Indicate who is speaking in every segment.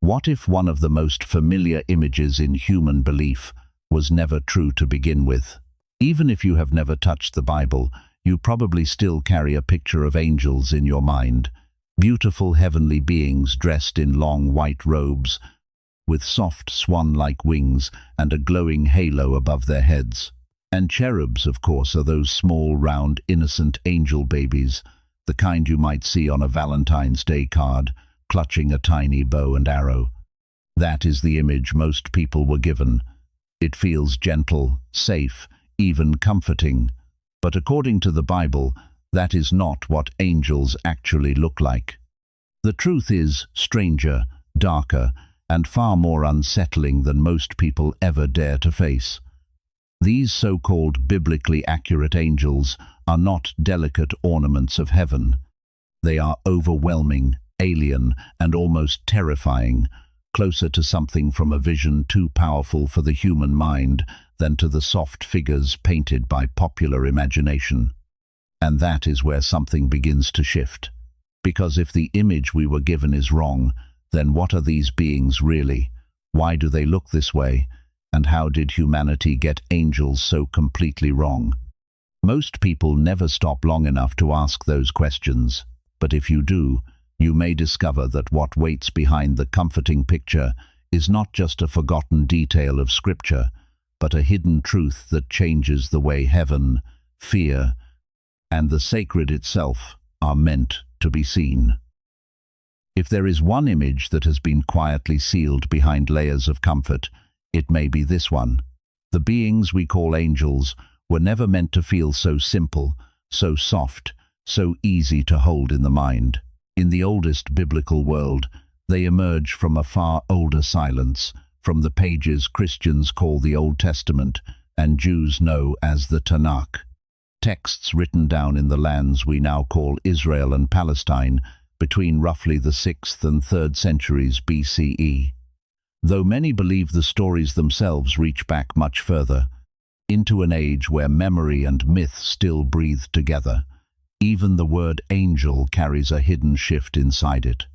Speaker 1: What if one of the most familiar images in human belief was never true to begin with? Even if you have never touched the Bible, you probably still carry a picture of angels in your mind. Beautiful heavenly beings dressed in long white robes, with soft swan-like wings and a glowing halo above their heads. And cherubs, of course, are those small, round, innocent angel babies, the kind you might see on a Valentine's Day card, clutching a tiny bow and arrow. That is the image most people were given. It feels gentle, safe, even comforting. But according to the Bible, that is not what angels actually look like. The truth is stranger, darker, and far more unsettling than most people ever dare to face. These so-called biblically accurate angels are not delicate ornaments of heaven. They are overwhelming, alien, and almost terrifying, closer to something from a vision too powerful for the human mind than to the soft figures painted by popular imagination. And that is where something begins to shift. Because if the image we were given is wrong, then what are these beings really? Why do they look this way? And how did humanity get angels so completely wrong? Most people never stop long enough to ask those questions, but if you do, you may discover that what waits behind the comforting picture is not just a forgotten detail of Scripture, but a hidden truth that changes the way heaven, fear, and the sacred itself are meant to be seen. If there is one image that has been quietly sealed behind layers of comfort, it may be this one. The beings we call angels were never meant to feel so simple, so soft, so easy to hold in the mind. In the oldest biblical world, they emerge from a far older silence, from the pages Christians call the Old Testament and Jews know as the Tanakh. Texts written down in the lands we now call Israel and Palestine between roughly the 6th and 3rd centuries BCE. Though many believe the stories themselves reach back much further, into an age where memory and myth still breathe together, even the word angel carries a hidden shift inside it.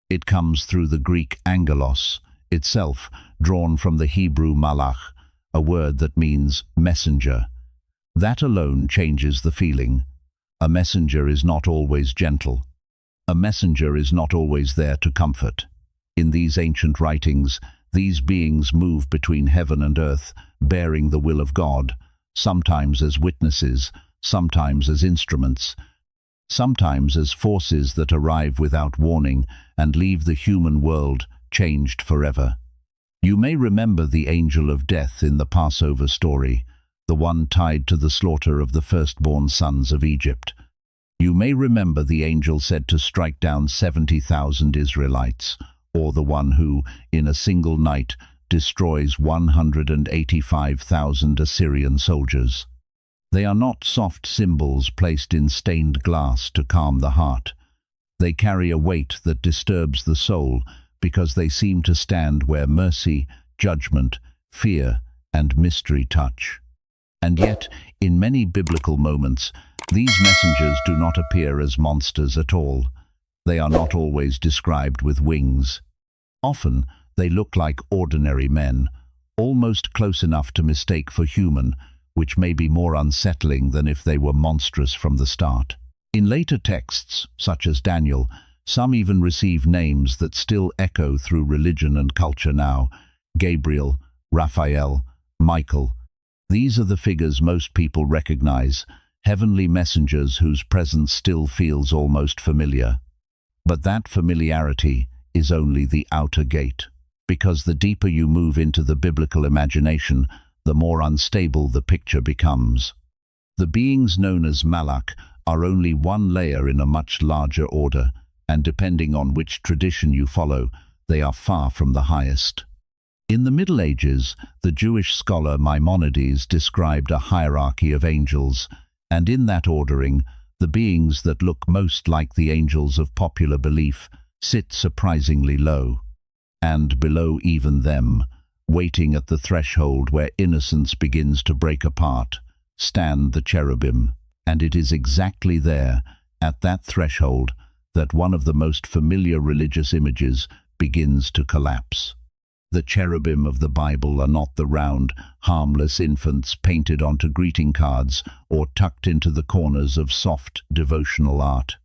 Speaker 1: It comes through the Greek angelos, itself drawn from the Hebrew malach, a word that means messenger. That alone changes the feeling. A messenger is not always gentle. A messenger is not always there to comfort. In these ancient writings, these beings move between heaven and earth, bearing the will of God, sometimes as witnesses, sometimes as instruments, sometimes as forces that arrive without warning and leave the human world changed forever. You may remember the angel of death in the Passover story, the one tied to the slaughter of the firstborn sons of Egypt. You may remember the angel said to strike down 70,000 Israelites, or the one who, in a single night, destroys 185,000 Assyrian soldiers. They are not soft symbols placed in stained glass to calm the heart. They carry a weight that disturbs the soul because they seem to stand where mercy, judgment, fear, and mystery touch. And yet, in many biblical moments, these messengers do not appear as monsters at all. They are not always described with wings. Often, they look like ordinary men, almost close enough to mistake for human, which may be more unsettling than if they were monstrous from the start. In later texts, such as Daniel, some even receive names that still echo through religion and culture now: Gabriel, Raphael, Michael. These are the figures most people recognize, heavenly messengers whose presence still feels almost familiar. But that familiarity is only the outer gate, because the deeper you move into the biblical imagination, the more unstable the picture becomes. The beings known as Malach are only one layer in a much larger order, and depending on which tradition you follow, they are far from the highest. In the Middle Ages, the Jewish scholar Maimonides described a hierarchy of angels, and in that ordering, the beings that look most like the angels of popular belief sit surprisingly low. And below even them, waiting at the threshold where innocence begins to break apart, stand the cherubim. And it is exactly there, at that threshold, that one of the most familiar religious images begins to collapse. The cherubim of the Bible are not the round, harmless infants painted onto greeting cards or tucked into the corners of soft, devotional art.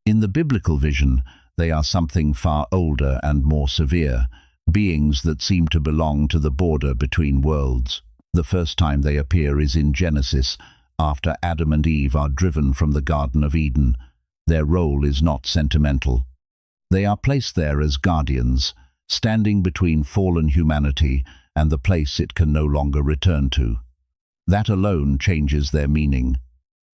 Speaker 1: In the biblical vision, they are something far older and more severe, beings that seem to belong to the border between worlds. The first time they appear is in Genesis, after Adam and Eve are driven from the Garden of Eden. Their role is not sentimental. They are placed there as guardians, standing between fallen humanity and the place it can no longer return to. That alone changes their meaning.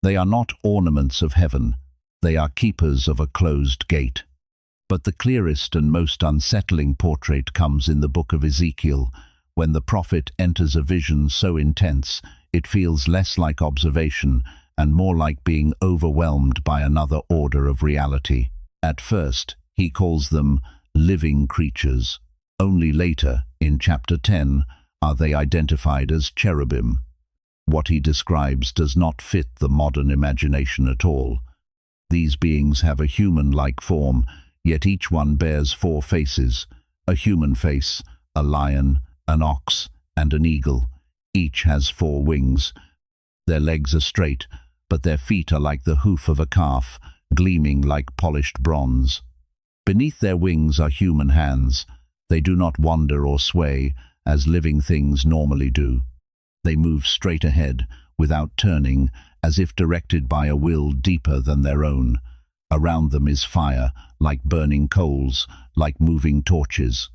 Speaker 1: They are not ornaments of heaven. They are keepers of a closed gate. But the clearest and most unsettling portrait comes in the book of Ezekiel, when the prophet enters a vision so intense it feels less like observation and more like being overwhelmed by another order of reality. At first, he calls them living creatures. Only later, in chapter 10, are they identified as cherubim. What he describes does not fit the modern imagination at all. These beings have a human-like form, yet each one bears 4 faces: a human face, a lion, an ox, and an eagle. Each has 4 wings. Their legs are straight, but their feet are like the hoof of a calf, gleaming like polished bronze. Beneath their wings are human hands. They do not wander or sway, as living things normally do. They move straight ahead, without turning, as if directed by a will deeper than their own. Around them is fire, like burning coals, like moving torches.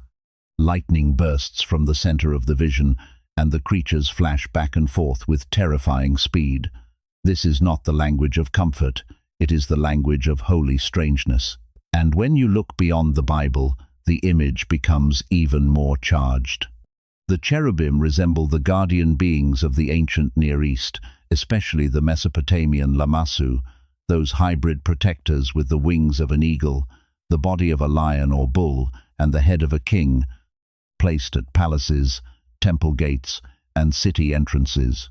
Speaker 1: Lightning bursts from the center of the vision, and the creatures flash back and forth with terrifying speed. This is not the language of comfort, it is the language of holy strangeness. And when you look beyond the Bible, the image becomes even more charged. The cherubim resemble the guardian beings of the ancient Near East, especially the Mesopotamian lamassu, those hybrid protectors with the wings of an eagle, the body of a lion or bull, and the head of a king, placed at palaces, temple gates, and city entrances.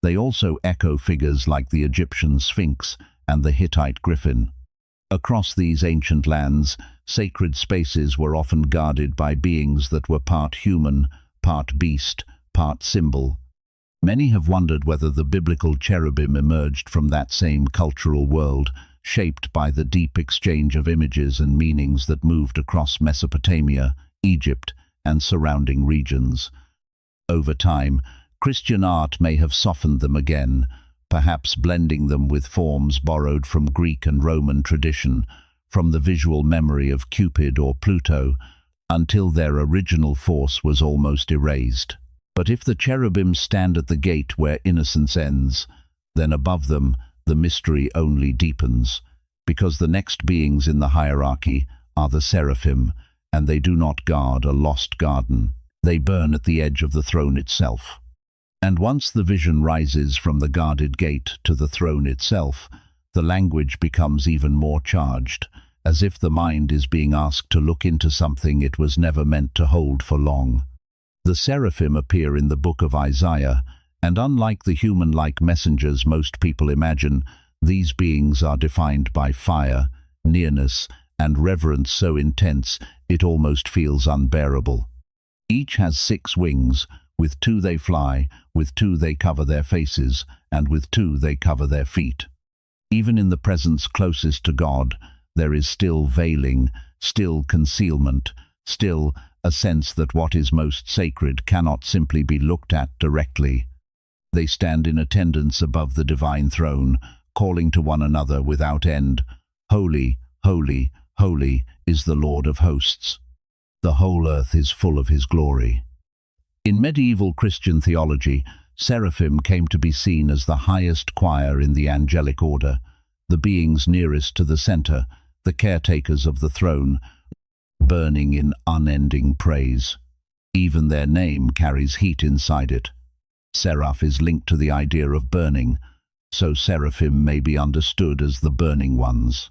Speaker 1: They also echo figures like the Egyptian Sphinx and the Hittite griffin. Across these ancient lands, sacred spaces were often guarded by beings that were part human, part beast, part symbol. Many have wondered whether the biblical cherubim emerged from that same cultural world, shaped by the deep exchange of images and meanings that moved across Mesopotamia, Egypt, and surrounding regions. Over time, Christian art may have softened them again, perhaps blending them with forms borrowed from Greek and Roman tradition, from the visual memory of Cupid or Pluto, until their original force was almost erased. But if the cherubim stand at the gate where innocence ends, then above them the mystery only deepens, because the next beings in the hierarchy are the seraphim, and they do not guard a lost garden. They burn at the edge of the throne itself. And once the vision rises from the guarded gate to the throne itself, the language becomes even more charged, as if the mind is being asked to look into something it was never meant to hold for long. The seraphim appear in the book of Isaiah, and unlike the human-like messengers most people imagine, these beings are defined by fire, nearness, and reverence so intense it almost feels unbearable. Each has 6 wings. With 2 they fly, with 2 they cover their faces, and with 2 they cover their feet. Even in the presence closest to God, there is still veiling, still concealment, still a sense that what is most sacred cannot simply be looked at directly. They stand in attendance above the divine throne, calling to one another without end, "Holy, holy, holy is the Lord of hosts. The whole earth is full of his glory." In medieval Christian theology, seraphim came to be seen as the highest choir in the angelic order, the beings nearest to the center, the caretakers of the throne, burning in unending praise. Even their name carries heat inside it. Seraph is linked to the idea of burning, so seraphim may be understood as the burning ones.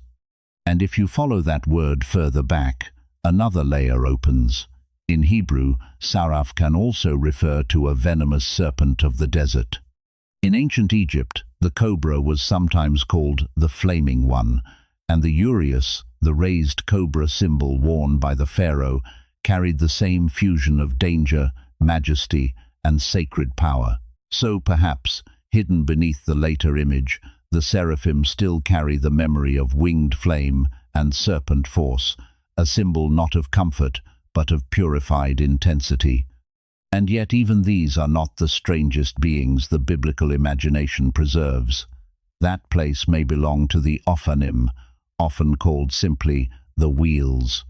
Speaker 1: And if you follow that word further back, another layer opens. In Hebrew, saraph can also refer to a venomous serpent of the desert. In ancient Egypt, the cobra was sometimes called the flaming one, and the uraeus, the raised cobra symbol worn by the pharaoh, carried the same fusion of danger, majesty, and sacred power. So perhaps, hidden beneath the later image, the seraphim still carry the memory of winged flame and serpent force, a symbol not of comfort, but of purified intensity. And yet even these are not the strangest beings the biblical imagination preserves. That place may belong to the Ophanim, often called simply the wheels.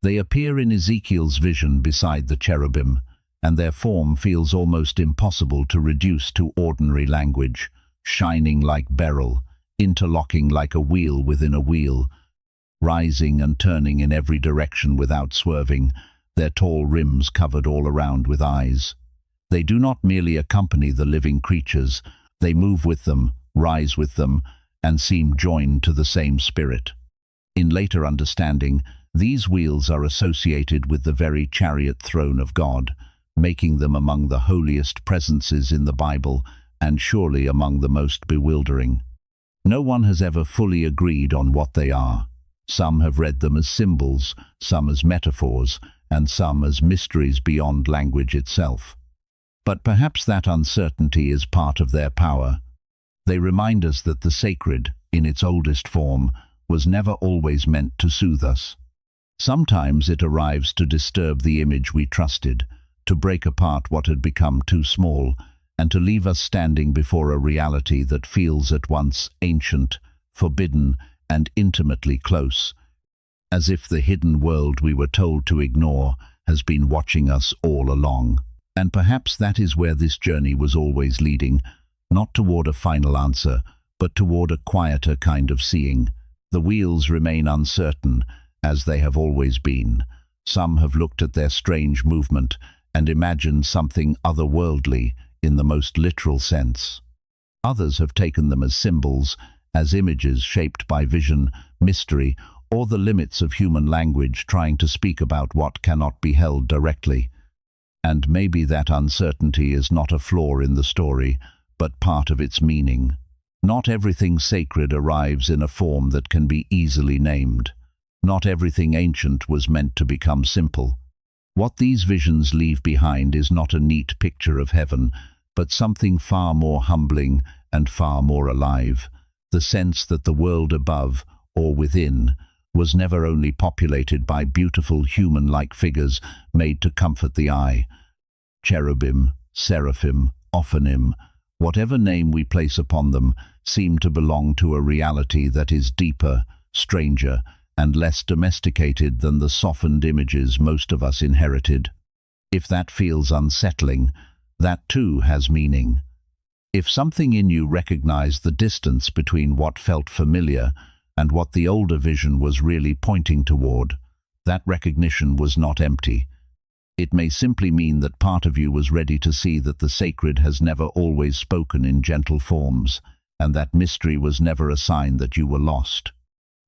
Speaker 1: They appear in Ezekiel's vision beside the cherubim, and their form feels almost impossible to reduce to ordinary language, shining like beryl, interlocking like a wheel within a wheel, rising and turning in every direction without swerving, their tall rims covered all around with eyes. They do not merely accompany the living creatures, they move with them, rise with them, and seem joined to the same spirit. In later understanding, these wheels are associated with the very chariot throne of God, making them among the holiest presences in the Bible and surely among the most bewildering. No one has ever fully agreed on what they are. Some have read them as symbols, some as metaphors, and some as mysteries beyond language itself. But perhaps that uncertainty is part of their power. They remind us that the sacred, in its oldest form, was never always meant to soothe us. Sometimes it arrives to disturb the image we trusted, to break apart what had become too small, and to leave us standing before a reality that feels at once ancient, forbidden, and intimately close, as if the hidden world we were told to ignore has been watching us all along. And perhaps that is where this journey was always leading, not toward a final answer, but toward a quieter kind of seeing. The wheels remain uncertain, as they have always been. Some have looked at their strange movement and imagined something otherworldly in the most literal sense. Others have taken them as symbols, as images shaped by vision, mystery, or the limits of human language trying to speak about what cannot be held directly. And maybe that uncertainty is not a flaw in the story, but part of its meaning. Not everything sacred arrives in a form that can be easily named. Not everything ancient was meant to become simple. What these visions leave behind is not a neat picture of heaven, but something far more humbling and far more alive. The sense that the world above, or within, was never only populated by beautiful human-like figures made to comfort the eye. Cherubim, seraphim, Ophanim, whatever name we place upon them, seem to belong to a reality that is deeper, stranger, and less domesticated than the softened images most of us inherited. If that feels unsettling, that too has meaning. If something in you recognized the distance between what felt familiar and what the older vision was really pointing toward, that recognition was not empty. It may simply mean that part of you was ready to see that the sacred has never always spoken in gentle forms, and that mystery was never a sign that you were lost.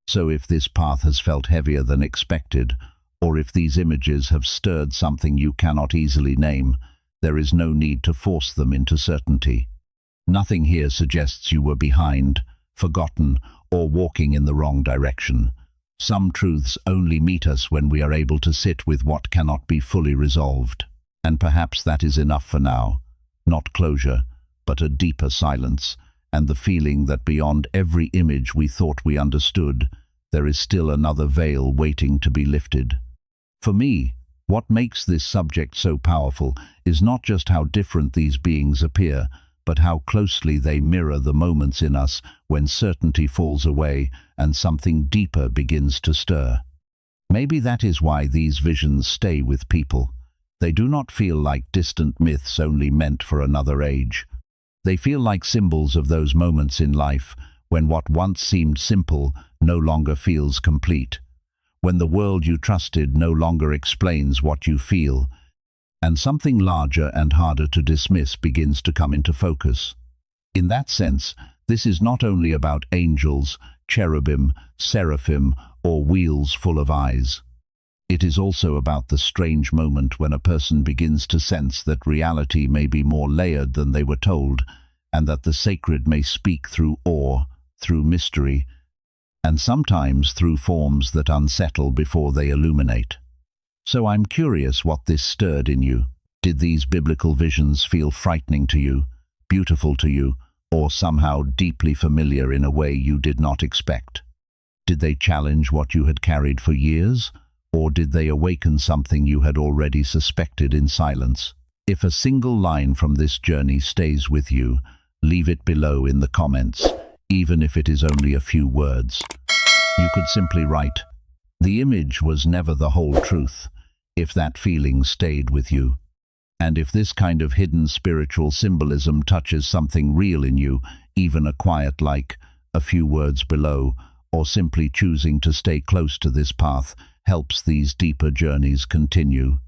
Speaker 1: So if this path has felt heavier than expected, or if these images have stirred something you cannot easily name, there is no need to force them into certainty. Nothing here suggests you were behind, forgotten, or walking in the wrong direction. Some truths only meet us when we are able to sit with what cannot be fully resolved. And perhaps that is enough for now. Not closure, but a deeper silence, and the feeling that beyond every image we thought we understood, there is still another veil waiting to be lifted. For me, what makes this subject so powerful is not just how different these beings appear, but how closely they mirror the moments in us when certainty falls away and something deeper begins to stir. Maybe that is why these visions stay with people. They do not feel like distant myths only meant for another age. They feel like symbols of those moments in life when what once seemed simple no longer feels complete, when the world you trusted no longer explains what you feel, and something larger and harder to dismiss begins to come into focus. In that sense, this is not only about angels, cherubim, seraphim, or wheels full of eyes. It is also about the strange moment when a person begins to sense that reality may be more layered than they were told, and that the sacred may speak through awe, through mystery, and sometimes through forms that unsettle before they illuminate. So I'm curious what this stirred in you. Did these biblical visions feel frightening to you, beautiful to you, or somehow deeply familiar in a way you did not expect? Did they challenge what you had carried for years, or did they awaken something you had already suspected in silence? If a single line from this journey stays with you, leave it below in the comments, even if it is only a few words. You could simply write, "The image was never the whole truth," if that feeling stayed with you. And if this kind of hidden spiritual symbolism touches something real in you, even a quiet like, a few words below, or simply choosing to stay close to this path, helps these deeper journeys continue.